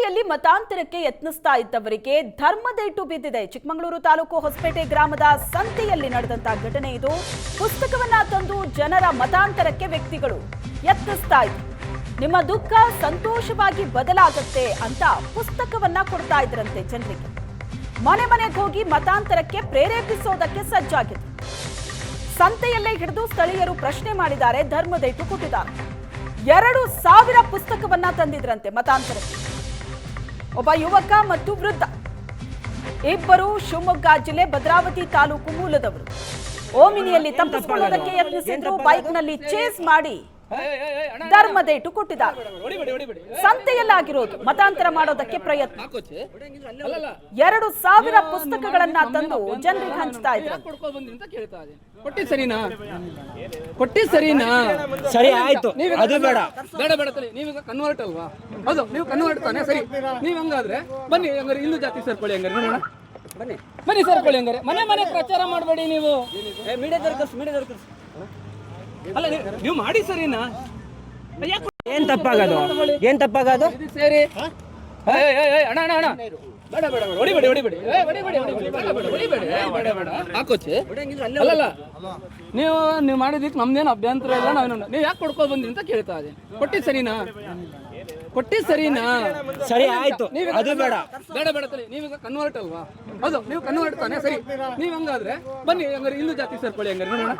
ಸಂತೆಯಲ್ಲಿ ಮತಾಂತರಕ್ಕೆ ಯತ್ನಿಸ್ತಾ ಇದ್ದವರಿಗೆ ಧರ್ಮದೇಟು ಬಿದ್ದಿದೆ. ಚಿಕ್ಕಮಗಳೂರು ತಾಲೂಕು ಹೊಸಪೇಟೆ ಗ್ರಾಮದ ಸಂತೆಯಲ್ಲಿ ನಡೆದಂತ ಘಟನೆ ಇದು. ಪುಸ್ತಕವನ್ನ ತಂದು ಜನರ ಮತಾಂತರಕ್ಕೆ ವ್ಯಕ್ತಿಗಳು ಯತ್ನಿಸ್ತಾ ಇದ್ರು. ನಿಮ್ಮ ದುಃಖ ಸಂತೋಷವಾಗಿ ಬದಲಾಗುತ್ತೆ ಅಂತ ಪುಸ್ತಕವನ್ನ ಕೊಡ್ತಾ ಇದ್ರಂತೆ ಜನರಿಗೆ. ಮನೆ ಮನೆಗೆ ಹೋಗಿ ಮತಾಂತರಕ್ಕೆ ಪ್ರೇರೇಪಿಸೋದಕ್ಕೆ ಸಜ್ಜಾಗಿದ್ರು. ಸಂತೆಯಲ್ಲೇ ಹಿಡಿದು ಸ್ಥಳೀಯರು ಪ್ರಶ್ನೆ ಮಾಡಿದ್ದಾರೆ, ಧರ್ಮದೇಟು ಕೊಟ್ಟಿದ್ದಾರೆ. 2,000 ಪುಸ್ತಕವನ್ನ ತಂದಿದ್ರಂತೆ ಮತಾಂತರಕ್ಕೆ. ಒಬ್ಬ ಯುವಕ ಮತ್ತು ವೃದ್ಧ ಇಬ್ಬರು ಶಿವಮೊಗ್ಗ ಜಿಲ್ಲೆ ಭದ್ರಾವತಿ ತಾಲೂಕು ಮೂಲದವರು. ಓಮಿನಿಯಲ್ಲಿ ತಪ್ಪಿಸಿಕೊಳ್ಳೋದಕ್ಕೆ ಯತ್ನಿಸಿದ್ರು. ಬೈಕ್ನಲ್ಲಿ ಚೇಸ್ ಮಾಡಿ ಧರ್ಮದೇಟು ಕೊಟ್ಟಿದ್ದಾರೆ. ಸಂತೆಯಲ್ಲಾಗಿರೋದು ಮತಾಂತರ ಮಾಡೋದಕ್ಕೆ ಪ್ರಯತ್ನ. 2,000 ಪುಸ್ತಕಗಳನ್ನ ತಂದು ಜನರಿಗೆ ಹಂಚ್ತಾ ಇದ್ದಾರೆ. ಕೊಟ್ಟಿ ಸರಿನಾ? ಸರಿ ಆಯ್ತು, ಅದು ಬೇಡ ಬೇಡ ನೀವೀಗ ಕನ್ವರ್ಟ್ ಅಲ್ವಾ? ಹೌದು, ನೀವು ಕನ್ವರ್ಟ್ ತಾನೆ. ಸರಿ, ನೀವ್ ಹಂಗಾದ್ರೆ ಬನ್ನಿ, ಹಂಗಾರೆ ಹಿಂದೂ ಜಾತಿ ಸೇರ್ಕೊಳ್ಳಿ. ಹಂಗಾರೆ ನೋಡೋಣ, ಬನ್ನಿ ಸೇರ್ಕೊಳ್ಳಿ. ಹಂಗಾರೆ ಮನೆ ಪ್ರಚಾರ ಮಾಡಬೇಡಿ. ನೀವು ಅಲ್ಲ, ನೀವು ಮಾಡಿ ಸರಿನಾ? ಏನ್ ತಪ್ಪಾಗೋದು? ಸೇರಿ ಅಣ್ಣ ಬೇಡ ಹೊಡಿಬೇಡಿ ಹಾಕೋಚಿ. ಅಲ್ಲಲ್ಲ, ನೀವು ಮಾಡಿದಕ್ಕೆ ನಮ್ದೇನು ಅಭ್ಯಂತರ ಇಲ್ಲ. ನೀವು ಯಾಕೆ ಕೊಡ್ಕೊ ಬಂದ್ರಿ ಅಂತ ಕೇಳ್ತಾ ಇದ್ದೀನಿ. ಕೊಟ್ಟಿ ಸರಿನಾ? ಸರಿ ಆಯ್ತು, ಅದು ಬೇಡ ನೀವೀಗ ಕನ್ವರ್ಟ್ ಅಲ್ವಾ? ಹೌದು, ನೀವು ಕನ್ವರ್ಟ್ ತಾನೆ. ಸರಿ, ನೀವ್ ಹಂಗಾದ್ರೆ ಬನ್ನಿ, ಹಂಗಾರೆ ಹಿಂದೂ ಜಾತಿ ಸೇರ್ಕೊಳ್ಳಿ. ಹಂಗಾರೆ ನೋಡೋಣ,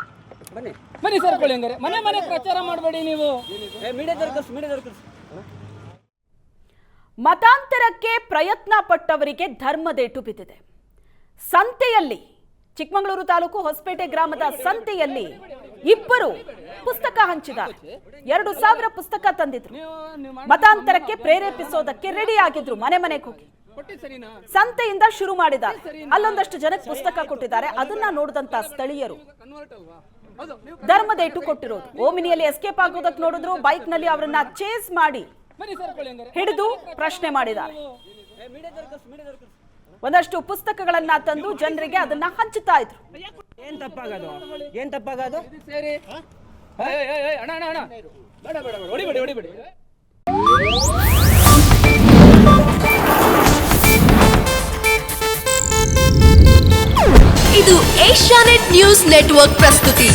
ಬನ್ನಿ ಸೇರ್ಕೊಳ್ಳಿ. ಹಂಗಾರೆ ಮನೆ ಪ್ರಚಾರ ಮಾಡಬೇಡಿ. ನೀವು ಮತಾಂತರಕ್ಕೆ ಪ್ರಯತ್ನ ಪಟ್ಟವರಿಗೆ ಧರ್ಮದೇಟು ಬಿದ್ದಿದೆ. ಸಂತೆಯಲ್ಲಿ, ಚಿಕ್ಕಮಗಳೂರು ತಾಲೂಕು ಹೊಸಪೇಟೆ ಗ್ರಾಮದ ಸಂತೆಯಲ್ಲಿ ಇಬ್ಬರು ಪುಸ್ತಕ ಹಂಚಿದ್ದಾರೆ. 2,000 ಪುಸ್ತಕ ತಂದಿದ್ರು. ಮತಾಂತರಕ್ಕೆ ಪ್ರೇರೇಪಿಸೋದಕ್ಕೆ ರೆಡಿ ಆಗಿದ್ರು. ಮನೆಗೆ ಹೋಗಿ ಸಂತೆಯಿಂದ ಶುರು ಮಾಡಿದ್ದಾರೆ. ಅಲ್ಲೊಂದಷ್ಟು ಜನಕ್ಕೆ ಪುಸ್ತಕ ಕೊಟ್ಟಿದ್ದಾರೆ. ಅದನ್ನ ನೋಡಿದಂತ ಸ್ಥಳೀಯರು ಧರ್ಮದೇಟು ಕೊಟ್ಟಿರೋದು. ಓಮಿನಿಯಲ್ಲಿ ಎಸ್ಕೇಪ್ ಆಗೋದಕ್ಕೆ ನೋಡಿದ್ರು. ಬೈಕ್ ನಲ್ಲಿ ಅವರನ್ನ ಚೇಸ್ ಮಾಡಿ ಹಿಡಿದು ಪ್ರಶ್ನೆ ಮಾಡಿದ್ದಾರೆ. ಒಂದಷ್ಟು ಪುಸ್ತಕಗಳನ್ನ ತಂದು ಜನರಿಗೆ ಅದನ್ನ ಹಂಚುತ್ತಾ ಇದ್ರು. ಏನ್ ತಪ್ಪಾಗೋದು? ಸೇರಿ ಅಣ್ಣ ಬೇಡ ಹೊಡಿಬೇಡಿ. ಇದು ಏಷ್ಯಾನೆಟ್ ನ್ಯೂಸ್ ನೆಟ್ವರ್ಕ್ ಪ್ರಸ್ತುತಿ.